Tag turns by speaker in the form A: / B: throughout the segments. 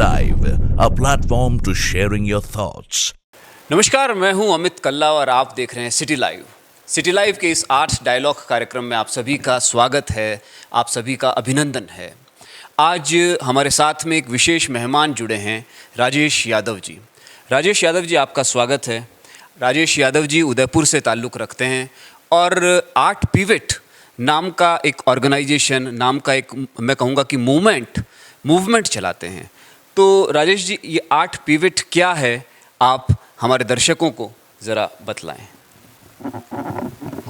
A: Live, a platform to sharing your thoughts.
B: नमस्कार, मैं हूं अमित कल्ला और आप देख रहे हैं सिटी लाइव। सिटी लाइव के इस आर्ट्स डायलॉग कार्यक्रम में आप सभी का स्वागत है, आप सभी का अभिनंदन है। आज हमारे साथ में एक विशेष मेहमान जुड़े हैं, राजेश यादव जी। राजेश यादव जी, आपका स्वागत है। राजेश यादव जी उदयपुर से ताल्लुक़ रखते हैं और आर्ट पिवट नाम का एक ऑर्गेनाइजेशन, नाम का एक मैं कहूँगा कि मूवमेंट चलाते हैं। तो राजेश जी, ये आर्ट पिवट क्या है, आप हमारे दर्शकों को ज़रा बतलाएं।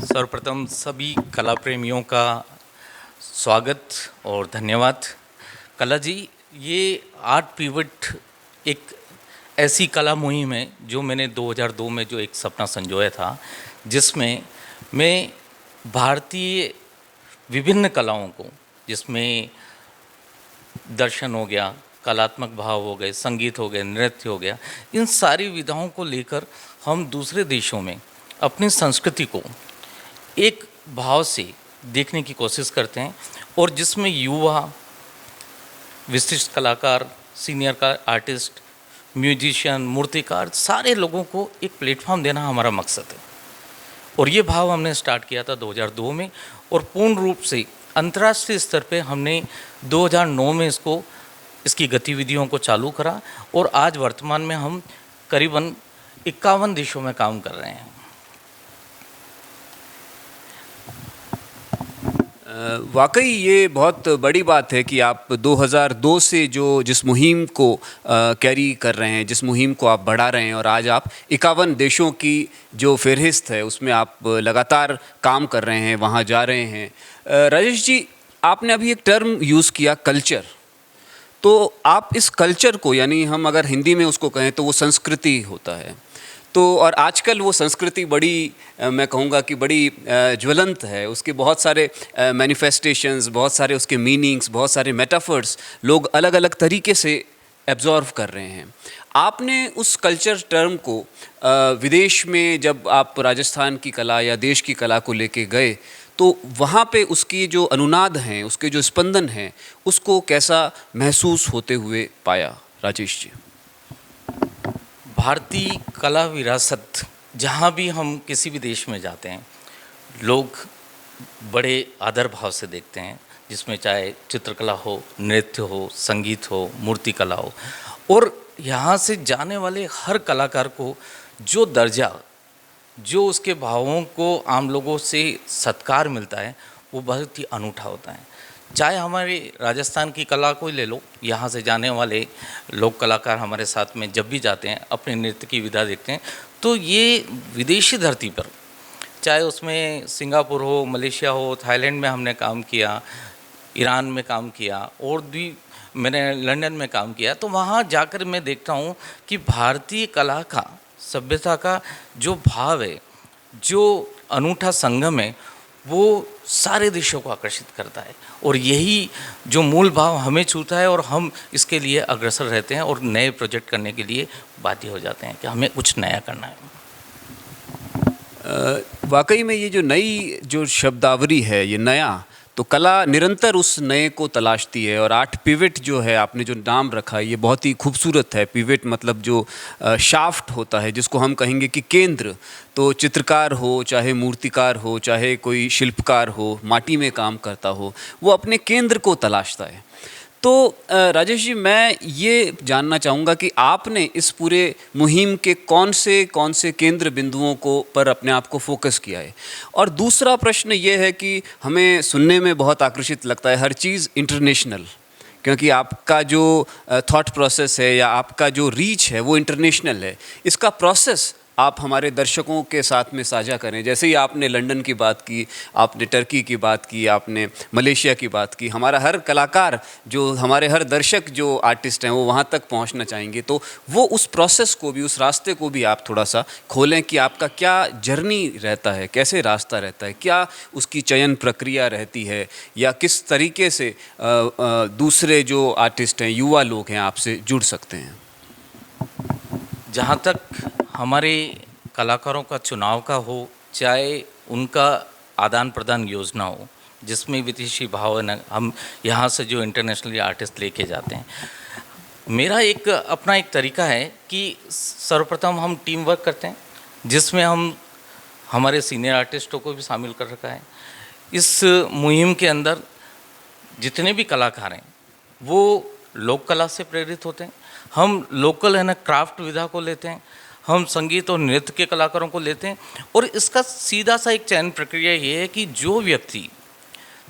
C: सर्वप्रथम सभी कला प्रेमियों का स्वागत और धन्यवाद। कला जी, ये आर्ट पिवट एक ऐसी कला मुहिम है जो मैंने 2002 में जो एक सपना संजोया था, जिसमें मैं भारतीय विभिन्न कलाओं को, जिसमें दर्शन हो गया, कलात्मक भाव हो गए, संगीत हो गए, नृत्य हो गया, इन सारी विधाओं को लेकर हम दूसरे देशों में अपनी संस्कृति को एक भाव से देखने की कोशिश करते हैं और जिसमें युवा, विशिष्ट कलाकार, सीनियर का आर्टिस्ट, म्यूजिशियन, मूर्तिकार, सारे लोगों को एक प्लेटफॉर्म देना हमारा मकसद है। और ये भाव हमने स्टार्ट किया था 2002 में और पूर्ण रूप से अंतर्राष्ट्रीय स्तर पे हमने 2009 में इसकी गतिविधियों को चालू करा और आज वर्तमान में हम करीबन 51 देशों में काम कर रहे हैं।
B: वाकई ये बहुत बड़ी बात है कि आप 2002 से जिस मुहिम को कैरी कर रहे हैं, जिस मुहिम को आप बढ़ा रहे हैं और आज आप 51 देशों की जो फहरिस्त है उसमें आप लगातार काम कर रहे हैं, वहाँ जा रहे हैं। राजेश जी, आपने अभी एक टर्म यूज़ किया, कल्चर। तो आप इस कल्चर को, यानी हम अगर हिंदी में उसको कहें तो वो संस्कृति होता है। तो और आजकल वो संस्कृति बड़ी मैं कहूँगा कि बड़ी ज्वलंत है। उसके बहुत सारे मैनिफेस्टेशंस, बहुत सारे उसके मीनिंग्स, बहुत सारे मेटाफर्स लोग अलग अलग तरीके से एब्जॉर्व कर रहे हैं। आपने उस कल्चर टर्म को विदेश में जब आप राजस्थान की कला या देश की कला को लेके गए, तो वहाँ पे उसकी जो अनुनाद हैं, उसके जो स्पंदन हैं, उसको कैसा महसूस होते हुए पाया राजेश जी?
C: भारतीय कला विरासत, जहाँ भी हम किसी भी देश में जाते हैं, लोग बड़े आदर भाव से देखते हैं, जिसमें चाहे चित्रकला हो, नृत्य हो, संगीत हो, मूर्ति कला हो। और यहाँ से जाने वाले हर कलाकार को जो दर्जा, जो उसके भावों को आम लोगों से सत्कार मिलता है, वो बहुत ही अनूठा होता है। चाहे हमारे राजस्थान की कला को ही ले लो, यहाँ से जाने वाले लोक कलाकार हमारे साथ में जब भी जाते हैं, अपने नृत्य की विधा देखते हैं, तो ये विदेशी धरती पर, चाहे उसमें सिंगापुर हो, मलेशिया हो, थाईलैंड में हमने काम किया, ईरान में काम किया और भी मैंने लंदन में काम किया, तो वहाँ जाकर मैं देखता हूँ कि भारतीय कला का, सभ्यता का जो भाव है, जो अनूठा संगम है, वो सारे देशों को आकर्षित करता है। और यही जो मूल भाव हमें छूता है और हम इसके लिए अग्रसर रहते हैं और नए प्रोजेक्ट करने के लिए बाध्य हो जाते हैं कि हमें कुछ नया करना है।
B: वाकई में ये जो नई जो शब्दावली है, ये नया, तो कला निरंतर उस नए को तलाशती है। और आर्ट पिवट जो है, आपने जो नाम रखा है, ये बहुत ही खूबसूरत है। पिवट मतलब जो शाफ्ट होता है, जिसको हम कहेंगे कि केंद्र। तो चित्रकार हो, चाहे मूर्तिकार हो, चाहे कोई शिल्पकार हो, माटी में काम करता हो, वो अपने केंद्र को तलाशता है। तो राजेश जी, मैं ये जानना चाहूँगा कि आपने इस पूरे मुहिम के कौन से केंद्र बिंदुओं को पर अपने आप को फोकस किया है? और दूसरा प्रश्न ये है कि हमें सुनने में बहुत आकर्षित लगता है हर चीज़ इंटरनेशनल, क्योंकि आपका जो थॉट प्रोसेस है या आपका जो रीच है वो इंटरनेशनल है। इसका प्रोसेस आप हमारे दर्शकों के साथ में साझा करें। जैसे ही आपने लंदन की बात की, आपने टर्की की बात की, आपने मलेशिया की बात की, हमारा हर कलाकार, जो हमारे हर दर्शक जो आर्टिस्ट हैं, वो वहाँ तक पहुँचना चाहेंगे। तो वो उस प्रोसेस को भी, उस रास्ते को भी आप थोड़ा सा खोलें कि आपका क्या जर्नी रहता है, कैसे रास्ता रहता है, क्या उसकी चयन प्रक्रिया रहती है, या किस तरीके से दूसरे जो आर्टिस्ट हैं, युवा लोग हैं, आपसे जुड़ सकते हैं।
C: जहाँ तक हमारे कलाकारों का चुनाव का हो, चाहे उनका आदान प्रदान योजना हो, जिसमें विदेशी भाव हम यहाँ से जो इंटरनेशनली आर्टिस्ट लेके जाते हैं, मेरा एक अपना एक तरीका है कि सर्वप्रथम हम टीम वर्क करते हैं, जिसमें हम हमारे सीनियर आर्टिस्टों को भी शामिल कर रखा है। इस मुहिम के अंदर जितने भी कलाकार हैं वो लोक कला से प्रेरित होते हैं। हम लोकल है ना क्राफ्ट विधा को लेते हैं, हम संगीत और नृत्य के कलाकारों को लेते हैं, और इसका सीधा सा एक चयन प्रक्रिया ये है कि जो व्यक्ति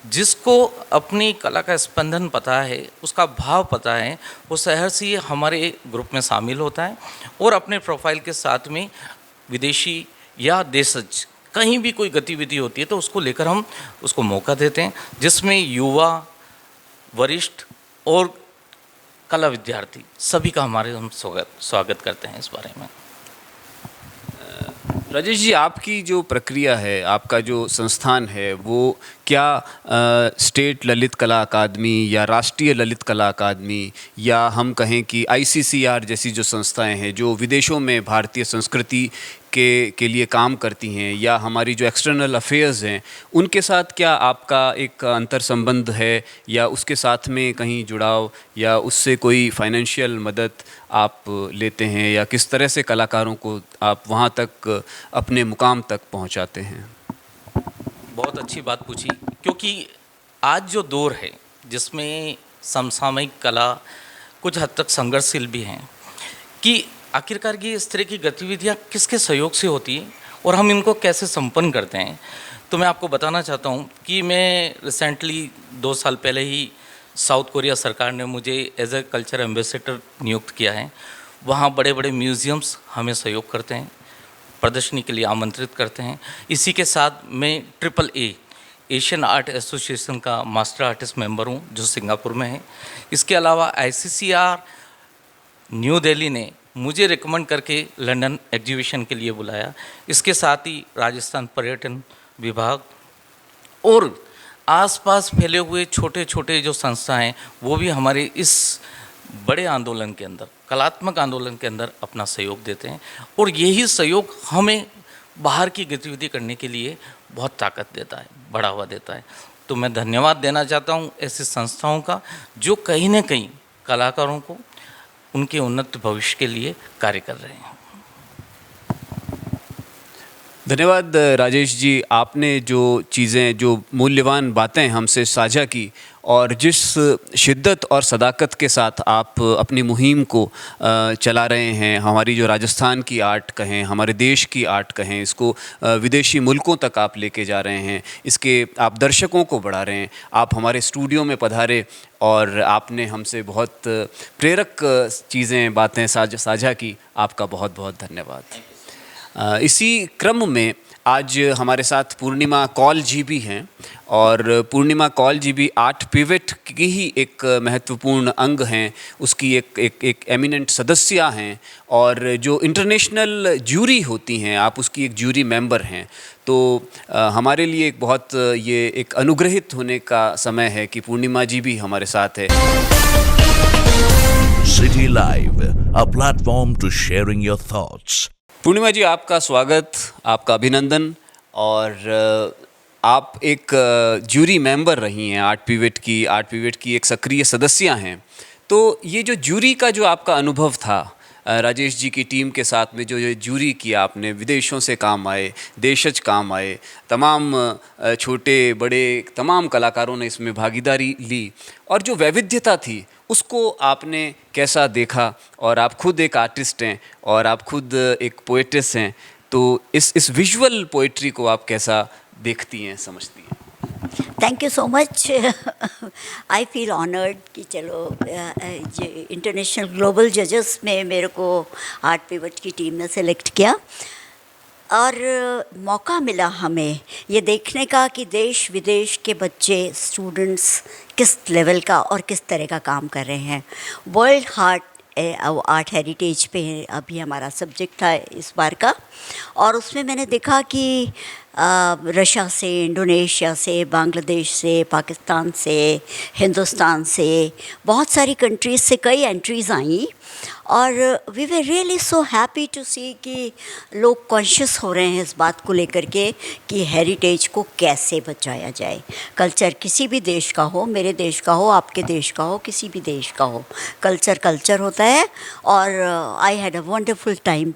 C: जिसको अपनी कला का स्पंदन पता है, उसका भाव पता है, वो सहर्ष ही हमारे ग्रुप में शामिल होता है और अपने प्रोफाइल के साथ में विदेशी या देशज कहीं भी कोई गतिविधि होती है तो उसको लेकर हम उसको मौका देते हैं, जिसमें युवा, वरिष्ठ और कला विद्यार्थी सभी का हमारे हम स्वागत करते हैं इस बारे में।
B: राजेश जी, आपकी जो प्रक्रिया है, आपका जो संस्थान है, वो क्या स्टेट ललित कला अकादमी या राष्ट्रीय ललित कला अकादमी या हम कहें कि ICCR जैसी जो संस्थाएं हैं जो विदेशों में भारतीय संस्कृति के लिए काम करती हैं, या हमारी जो एक्सटर्नल अफेयर्स हैं, उनके साथ क्या आपका एक अंतर संबंध है, या उसके साथ में कहीं जुड़ाव, या उससे कोई फाइनेंशियल मदद आप लेते हैं, या किस तरह से कलाकारों को आप वहाँ तक अपने मुकाम तक पहुँचाते हैं?
C: बहुत अच्छी बात पूछी, क्योंकि आज जो दौर है जिसमें समसामयिक कला कुछ हद तक संघर्षशील भी हैं कि आखिरकार ये इस तरह की गतिविधियाँ किसके सहयोग से होती हैं और हम इनको कैसे संपन्न करते हैं। तो मैं आपको बताना चाहता हूँ कि मैं रिसेंटली 2 साल पहले ही साउथ कोरिया सरकार ने मुझे एज ए कल्चर एम्बेसडर नियुक्त किया है। वहाँ बड़े बड़े म्यूज़ियम्स हमें सहयोग करते हैं, प्रदर्शनी के लिए आमंत्रित करते हैं। इसी के साथ मैं AAA एशियन आर्ट एसोसिएशन का मास्टर आर्टिस्ट मेंबर हूँ जो सिंगापुर में है। इसके अलावा ICCR न्यू दिल्ली ने मुझे रिकमेंड करके लंदन एग्जीबिशन के लिए बुलाया। इसके साथ ही राजस्थान पर्यटन विभाग और आसपास फैले हुए छोटे छोटे जो संस्थाएं हैं वो भी हमारे इस बड़े आंदोलन के अंदर, कलात्मक आंदोलन के अंदर अपना सहयोग देते हैं, और यही सहयोग हमें बाहर की गतिविधि करने के लिए बहुत ताकत देता है, बढ़ावा देता है। तो मैं धन्यवाद देना चाहता हूँ ऐसी संस्थाओं का जो कहीं ना कहीं कलाकारों को उनके उन्नत भविष्य के लिए कार्य कर रहे हैं।
B: धन्यवाद राजेश जी, आपने जो चीज़ें, जो मूल्यवान बातें हमसे साझा की, और जिस शिद्दत और सदाकत के साथ आप अपनी मुहिम को चला रहे हैं, हमारी जो राजस्थान की आर्ट कहें, हमारे देश की आर्ट कहें, इसको विदेशी मुल्कों तक आप लेके जा रहे हैं, इसके आप दर्शकों को बढ़ा रहे हैं। आप हमारे स्टूडियो में पधारे और आपने हमसे बहुत प्रेरक चीज़ें, बातें साझा की। आपका बहुत बहुत धन्यवाद। इसी क्रम में आज हमारे साथ पूर्णिमा कौल जी भी हैं, और पूर्णिमा कौल जी भी आर्ट पिवट की ही एक महत्वपूर्ण अंग हैं, उसकी एक एमिनेंट सदस्य हैं, और जो इंटरनेशनल ज्यूरी होती हैं, आप उसकी एक ज्यूरी मेंबर हैं। तो हमारे लिए एक बहुत ये एक अनुग्रहित होने का समय है कि पूर्णिमा जी भी हमारे साथ है।
A: City Live, a platform to sharing your thoughts.
B: पूर्णिमा जी, आपका स्वागत, आपका अभिनंदन। और आप एक ज्यूरी मेंबर रही हैं आर्ट पिवट की एक सक्रिय सदस्य हैं। तो ये जो ज्यूरी का जो आपका अनुभव था, राजेश जी की टीम के साथ में जो ये ज्यूरी किया आपने, विदेशों से काम आए, देशज काम आए, तमाम छोटे बड़े तमाम कलाकारों ने इसमें भागीदारी ली, और जो वैविध्यता थी उसको आपने कैसा देखा? और आप खुद एक आर्टिस्ट हैं और आप खुद एक पोएटिस हैं, तो इस विजुअल पोइट्री को आप कैसा देखती हैं, समझती हैं?
D: Thank you so much. I feel honoured कि चलो इंटरनेशनल ग्लोबल जजेस में मेरे को आर्ट पिवट की टीम ने सेलेक्ट किया, और मौका मिला हमें ये देखने का कि देश विदेश के बच्चे, स्टूडेंट्स किस लेवल का और किस तरह का काम कर रहे हैं। वर्ल्ड आर्ट हेरिटेज पे अभी हमारा सब्जेक्ट था इस बार का, और उसमें मैंने देखा कि रशिया से, इंडोनेशिया से, बांग्लादेश से, पाकिस्तान से, हिंदुस्तान से, बहुत सारी कंट्रीज़ से कई एंट्रीज़ आई और we were really so happy to see कि लोग कॉन्शियस हो रहे हैं इस बात को लेकर के कि हेरिटेज को कैसे बचाया जाए। कल्चर किसी भी देश का हो, मेरे देश का हो, आपके देश का हो, किसी भी देश का हो, कल्चर कल्चर होता है। और I had a wonderful time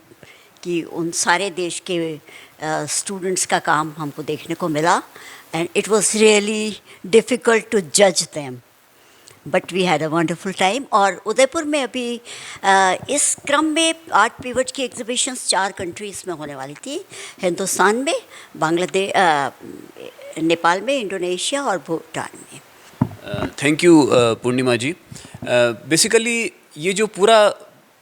D: कि उन सारे देश के स्टूडेंट्स का काम हमको देखने को मिला and it was really difficult to जज them, but we had a wonderful time. और उदयपुर में अभी इस क्रम में आर्ट पिवट की एग्जीबिशंस 4 कंट्रीज़ में होने वाली थी, हिंदुस्तान में, बांग्लादेश, नेपाल में, इंडोनेशिया और भूटान में।
B: Thank you Purnima ji. Basically ये जो पूरा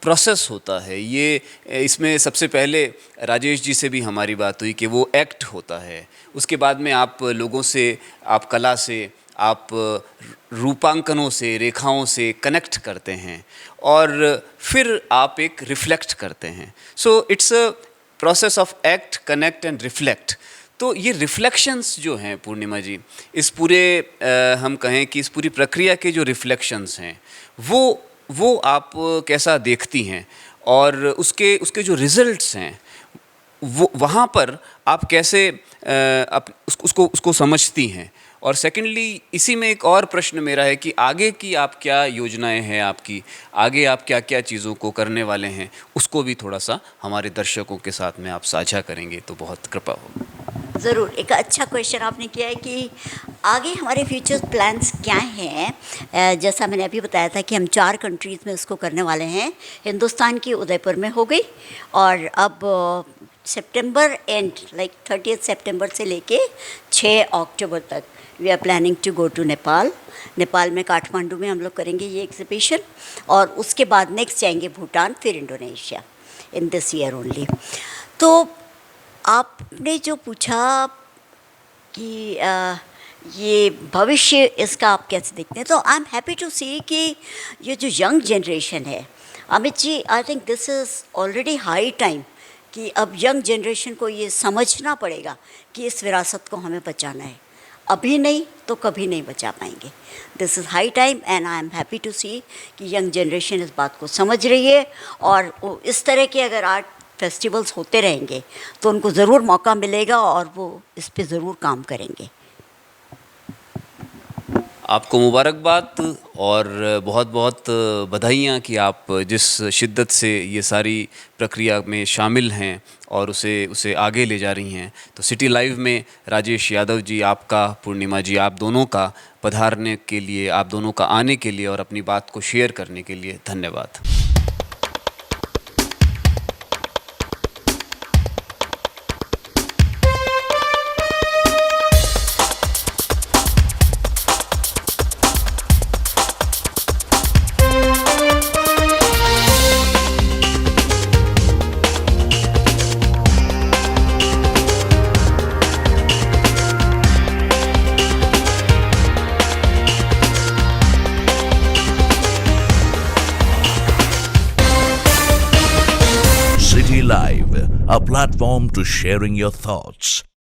B: प्रोसेस होता है, ये इसमें सबसे पहले राजेश जी से भी हमारी बात हुई कि वो एक्ट होता है, उसके बाद में आप लोगों से, आप कला से, आप रूपांकनों से, रेखाओं से कनेक्ट करते हैं और फिर आप एक रिफ्लेक्ट करते हैं। So it's a process of act, connect and reflect. तो ये रिफ्लेक्शंस जो हैं पूर्णिमा जी, इस पूरे हम कहें कि इस पूरी प्रक्रिया के जो रिफ्लेक्शंस हैं वो आप कैसा देखती हैं और उसके जो रिजल्ट्स हैं वो वहाँ पर आप कैसे उसको समझती हैं। और सेकेंडली इसी में एक और प्रश्न मेरा है कि आगे की आप क्या योजनाएं हैं आपकी, आगे आप क्या क्या चीज़ों को करने वाले हैं, उसको भी थोड़ा सा हमारे दर्शकों के साथ में आप साझा करेंगे तो बहुत कृपा हो।
D: ज़रूर, एक अच्छा क्वेश्चन आपने किया है कि आगे हमारे फ्यूचर प्लान्स क्या हैं। जैसा मैंने अभी बताया था कि हम 4 कंट्रीज़ में इसको करने वाले हैं। हिंदुस्तान की उदयपुर में हो गई और अब सितंबर एंड लाइक 30 सितंबर से लेके 6 अक्टूबर तक we are planning to go to Nepal. Nepal में काठमांडू में हम लोग करेंगे ये एग्जीबिशन और उसके बाद नेक्स्ट जाएंगे भूटान, फिर Indonesia in this year only. तो आपने जो पूछा कि ये भविष्य इसका आप कैसे देखते हैं, तो I am happy to see कि ये जो यंग जनरेशन है, Amit ji, I think this is already high time कि अब यंग जनरेशन को ये समझना पड़ेगा कि इस विरासत को हमें बचाना है। अभी नहीं तो कभी नहीं बचा पाएंगे। This is high time and I am happy to see कि यंग जनरेशन इस बात को समझ रही है और इस तरह के अगर आर्ट फेस्टिवल्स होते रहेंगे तो उनको ज़रूर मौका मिलेगा और वो इस पे ज़रूर काम करेंगे।
B: आपको मुबारकबाद और बहुत बहुत बधाइयाँ कि आप जिस शिद्दत से ये सारी प्रक्रिया में शामिल हैं और उसे आगे ले जा रही हैं। तो सिटी लाइव में राजेश यादव जी, आपका, पूर्णिमा जी, आप दोनों का पधारने के लिए, आप दोनों का आने के लिए और अपनी बात को शेयर करने के लिए धन्यवाद।
A: City Live, a platform to sharing your thoughts.